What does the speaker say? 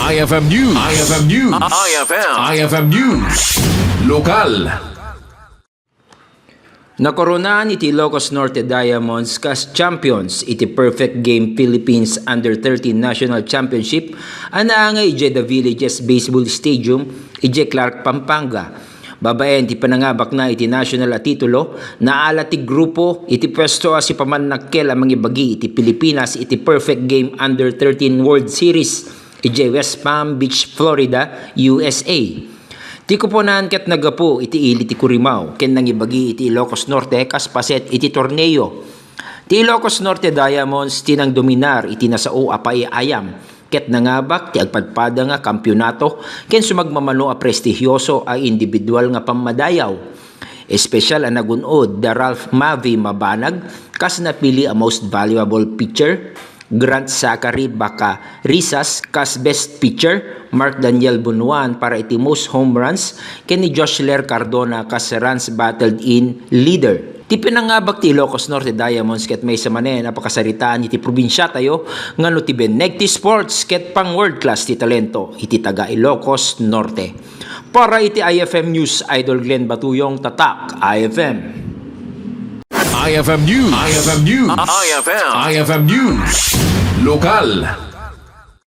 IFM News. IFM News. IFM News. Lokal. Nakoronaan iti Ilocos Norte Diamonds kas champions iti Perfect Game Philippines Under-13 National Championship anaangay ije The Villages Baseball Stadium ije Clark, Pampanga. Babaen ti panangabak na iti national a titulo naala ti grupo iti pwesto a si pamanakkel amang ibagi iti Pilipinas iti Perfect Game Under-13 World Series ije West Palm Beach, Florida, USA. Ti kuponan ket nagapo iti ili ti Curimaw ken nangibagi iti Ilocos Norte kas paset iti torneo. Ti Ilocos Norte Diamonds tinang dominar iti nasao a paiayam ket nangabak ti agpadpada nga kampyonato ken sumagmamano a prestihyoso a individual nga pamadayaw. Espesyal a nagunod da Ralph Mavi Mabanag kas napili a most valuable pitcher, Grant Zachary Baka Risas kas best pitcher, Mark Daniel Bunuan para iti most home runs, ken ni Josh Ler Cardona kas runs battled in leader. Ti pinangabak ti Ilocos Norte Diamonds ket may samanen napakasaritaan iti probinsya tayo ngano ti Benegti Sports ket pang world class ti talento iti taga Ilocos Norte. Para iti IFM News, Idol Glenn Batuyong, Tatak IFM. IFM News. IFM News. IFM News. Lokal.